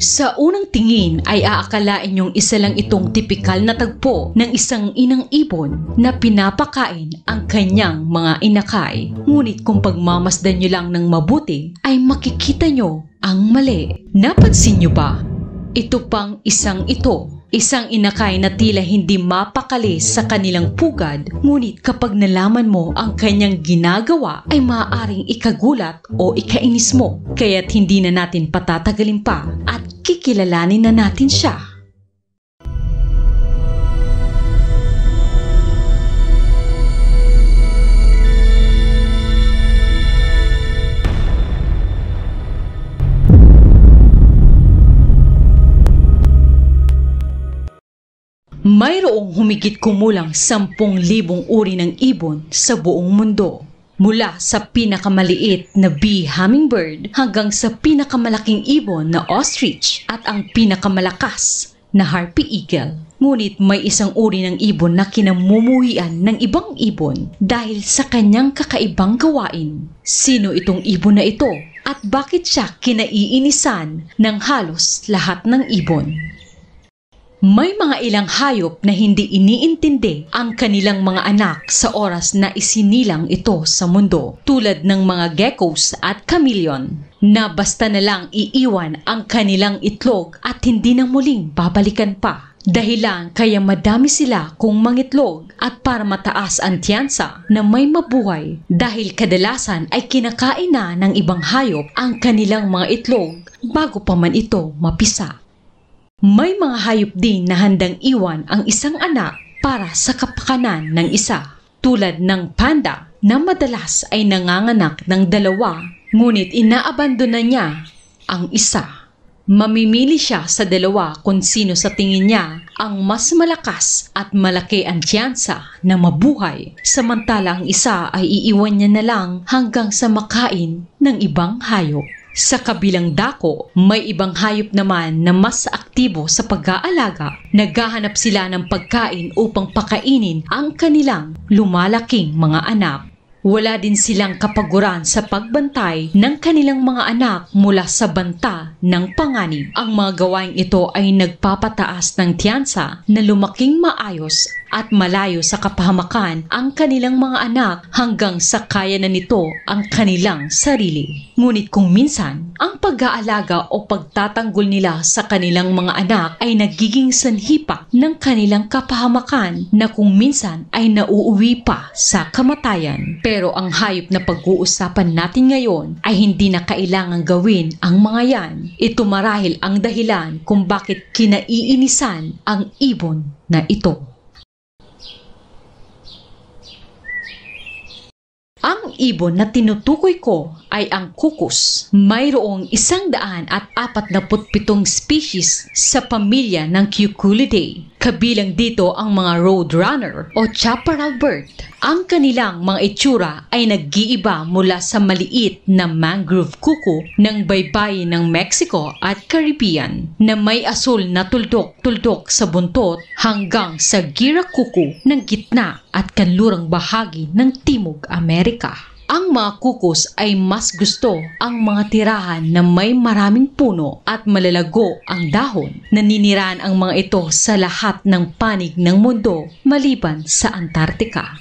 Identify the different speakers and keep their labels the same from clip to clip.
Speaker 1: Sa unang tingin ay aakalain niyong isa lang itong tipikal na tagpo ng isang inang ibon na pinapakain ang kanyang mga inakay. Ngunit kung pagmamasdan niyo lang ng mabuti ay makikita niyo ang mali. Napansin niyo ba? Ito pang isang isang inakay na tila hindi mapakali sa kanilang pugad, ngunit kapag nalaman mo ang kanyang ginagawa ay maaaring ikagulat o ikainis mo. Kaya't hindi na natin patatagalin pa at kikilalanin na natin siya. Mayroong humigit kumulang 10,000 uri ng ibon sa buong mundo. Mula sa pinakamaliit na bee hummingbird hanggang sa pinakamalaking ibon na ostrich at ang pinakamalakas na harpy eagle. Ngunit may isang uri ng ibon na kinamumuhian ng ibang ibon dahil sa kanyang kakaibang gawain. Sino itong ibon na ito at bakit siya kinaiinisan ng halos lahat ng ibon? May mga ilang hayop na hindi iniintindi ang kanilang mga anak sa oras na isinilang ito sa mundo, tulad ng mga geckos at chameleon, na basta na lang iiwan ang kanilang itlog at hindi na muling babalikan pa. Dahilan kaya madami sila kung mangitlog at para mataas ang tiyansa na may mabuhay dahil kadalasan ay kinakain na ng ibang hayop ang kanilang mga itlog bago pa man ito mapisa. May mga hayop din na handang iwan ang isang anak para sa kapakanan ng isa, tulad ng panda na madalas ay nanganganak ng 2, ngunit inaabandona niya ang isa. Mamimili siya sa 2 kung sino sa tingin niya ang mas malakas at malaki ang tiyansa na mabuhay, samantala ang isa ay iiwan niya na lang hanggang sa makain ng ibang hayop. Sa kabilang dako, may ibang hayop naman na mas aktibo sa pag-aalaga. Naghahanap sila ng pagkain upang pakainin ang kanilang lumalaking mga anak. Wala din silang kapaguran sa pagbantay ng kanilang mga anak mula sa banta ng panganib. Ang mga gawaing ito ay nagpapataas ng tiyansa na lumaking maayos at malayo sa kapahamakan ang kanilang mga anak hanggang sa kaya na nito ang kanilang sarili. Ngunit kung minsan, ang pag-aalaga o pagtatanggol nila sa kanilang mga anak ay nagiging sanhipa ng kanilang kapahamakan na kung minsan ay nauuwi pa sa kamatayan. Pero ang hayop na pag-uusapan natin ngayon ay hindi na kailangang gawin ang mga yan. Ito marahil ang dahilan kung bakit kinaiinisan ang ibon na ito. Ang ibon na tinutukoy ko ay ang kukus. Mayroong 147 species sa pamilya ng Cuculidae. Kabilang dito ang mga roadrunner o chaparral bird. Ang kanilang mga itsura ay nag-iiba mula sa maliit na mangrove kuku ng baybayin ng Mexico at Caribbean na may asul na tuldok-tuldok sa buntot hanggang sa gira kuku ng gitna at kanlurang bahagi ng Timog Amerika. Ang mga kukus ay mas gusto ang mga tirahan na may maraming puno at malalago ang dahon. Naninirahan ang mga ito sa lahat ng panig ng mundo maliban sa Antarctica.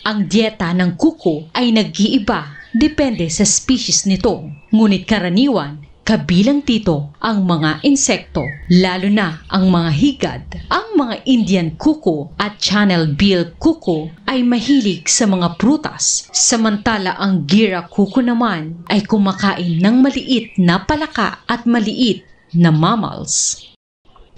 Speaker 1: Ang dieta ng kuko ay nag-iiba depende sa species nito, ngunit karaniwan kabilang dito ang mga insekto, lalo na ang mga higad. Ang mga Indian kuko at channel bill kuko ay mahilig sa mga prutas, samantala ang gira kuko naman ay kumakain ng maliit na palaka at maliit na mammals.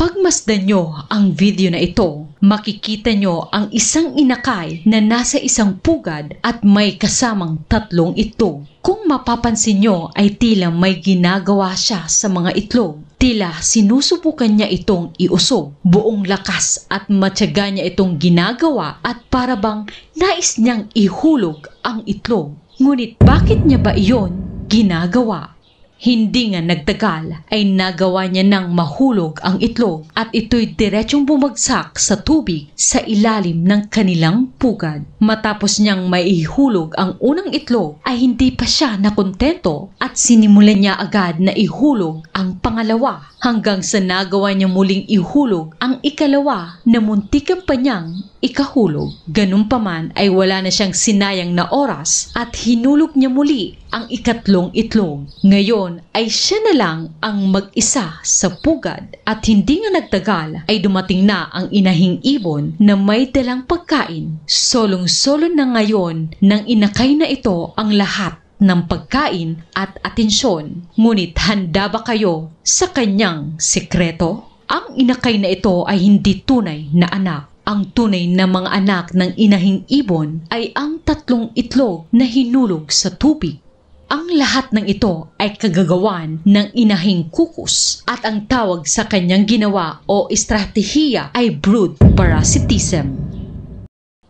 Speaker 1: Pagmasdan nyo ang video na ito, makikita nyo ang isang inakay na nasa isang pugad at may kasamang 3 itlog. Kung mapapansin nyo ay tila may ginagawa siya sa mga itlog. Tila sinusubukan niya itong iusog. Buong lakas at matyaga niya itong ginagawa at parabang nais niyang ihulog ang itlog. Ngunit bakit niya ba iyon ginagawa? Hindi nga nagtagal ay nagawa niya nang mahulog ang itlog at ito'y diretsong bumagsak sa tubig sa ilalim ng kanilang pugad. Matapos niyang maihulog ang unang itlog ay hindi pa siya nakontento at sinimulan niya agad na ihulog ang pangalawa hanggang sa nagawa niya muling ihulog ang ikalawa na muntikan pa niyang ikahulog. Ganun pa man ay wala na siyang sinayang na oras at hinulog niya muli ang ikatlong itlog. Ngayon ay siya na lang ang mag-isa sa pugad at hindi nga nagtagal ay dumating na ang inahing ibon na may dalang pagkain. Solong-solo na ngayon nang inakay na ito ang lahat ng pagkain at atensyon. Ngunit handa ba kayo sa kanyang sekreto? Ang inakay na ito ay hindi tunay na anak. Ang tunay na mga anak ng inahing ibon ay ang tatlong itlog na hinulog sa tubig. Ang lahat ng ito ay kagagawan ng inahing kukus at ang tawag sa kanyang ginawa o estratehiya ay brood parasitism.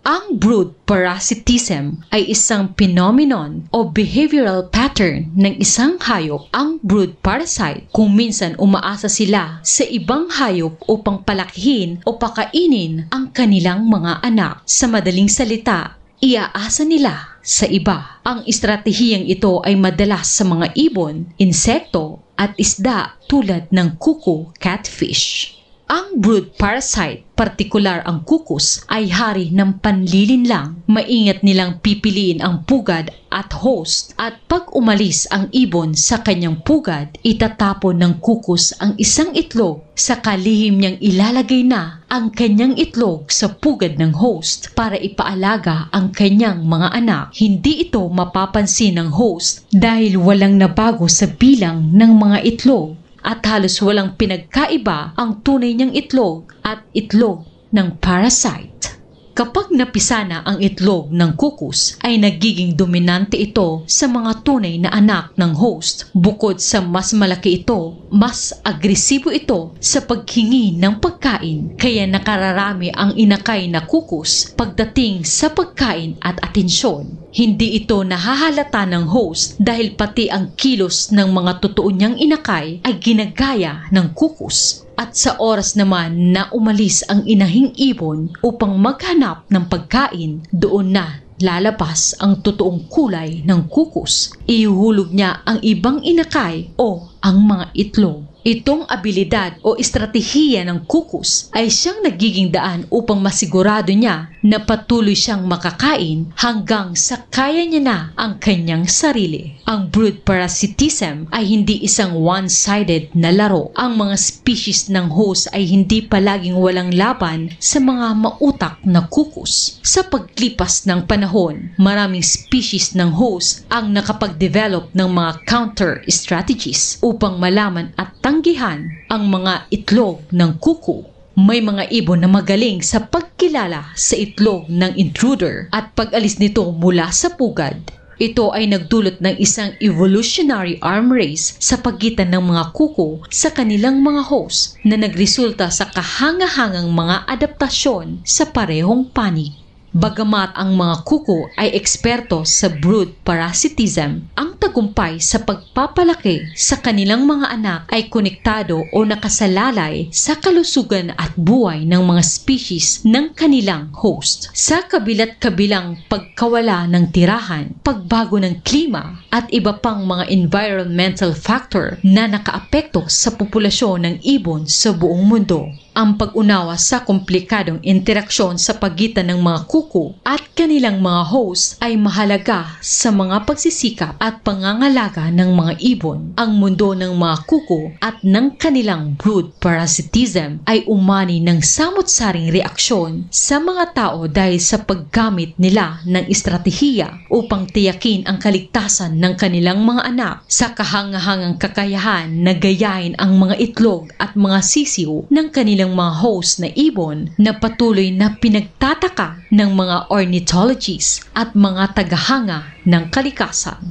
Speaker 1: Ang brood parasitism ay isang phenomenon o behavioral pattern ng isang hayop. Ang brood parasite kung minsan umaasa sila sa ibang hayop upang palakihin o pakainin ang kanilang mga anak. Sa madaling salita, iaasa nila sa iba. Ang estratehiyang ito ay madalas sa mga ibon, insekto at isda tulad ng kuko, catfish. Ang brood parasite, partikular ang kukus, ay hari ng panlilinlang. Maingat nilang pipiliin ang pugad at host at pag umalis ang ibon sa kanyang pugad, itatapon ng kukus ang isang itlog sa kalihim niyang ilalagay na ang kanyang itlog sa pugad ng host para ipaalaga ang kanyang mga anak. Hindi ito mapapansin ng host dahil walang nabago sa bilang ng mga itlog. At halos walang pinagkaiba ang tunay niyang itlog at itlog ng parasite. Kapag napisa na ang itlog ng kukus, ay nagiging dominante ito sa mga tunay na anak ng host. Bukod sa mas malaki ito, mas agresibo ito sa paghingi ng pagkain. Kaya nakararami ang inakay na kukus pagdating sa pagkain at atensyon. Hindi ito nahahalata ng host dahil pati ang kilos ng mga totoo niyang inakay ay ginagaya ng kukus. At sa oras naman na umalis ang inahing ibon upang maghanap ng pagkain, doon na lalabas ang totoong kulay ng kukus. Ihuhulog niya ang ibang inakay o ang mga itlog. Itong abilidad o estratehiya ng kukus ay siyang nagiging daan upang masigurado niya na patuloy siyang makakain hanggang sa kaya niya na ang kanyang sarili. Ang brood parasitism ay hindi isang one-sided na laro. Ang mga species ng host ay hindi palaging walang laban sa mga mautak na kukus. Sa paglipas ng panahon, maraming species ng host ang nakapag-develop ng mga counter strategies upang malaman at tanggihan ang mga itlog ng kuko. May mga ibon na magaling sa pagkilala sa itlog ng intruder at pag-alis nito mula sa pugad. Ito ay nagdulot ng isang evolutionary arm race sa pagitan ng mga kuko sa kanilang mga host na nagresulta sa kahangahangang mga adaptasyon sa parehong panig. Bagamat ang mga kuko ay eksperto sa brood parasitism, ang tagumpay sa pagpapalaki sa kanilang mga anak ay konektado o nakasalalay sa kalusugan at buhay ng mga species ng kanilang host. Sa kabilat kabilang pagkawala ng tirahan, pagbago ng klima at iba pang mga environmental factor na nakaapekto sa populasyon ng ibon sa buong mundo. Ang pag-unawa sa komplikadong interaksyon sa pagitan ng mga kuko at kanilang mga host ay mahalaga sa mga pagsisikap at pangangalaga ng mga ibon. Ang mundo ng mga kuko at ng kanilang brood parasitism ay umani ng samot-saring reaksyon sa mga tao dahil sa paggamit nila ng estratehiya upang tiyakin ang kaligtasan ng kanilang mga anak sa kahangahangang kakayahan na gayahin ang mga itlog at mga sisiw ng kanilang mga host na ibon na patuloy na pinagtataka ng mga ornithologists at mga tagahanga ng kalikasan.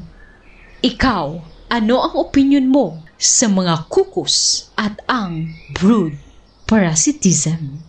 Speaker 1: Ikaw, ano ang opinion mo sa mga kukus at ang brood parasitism?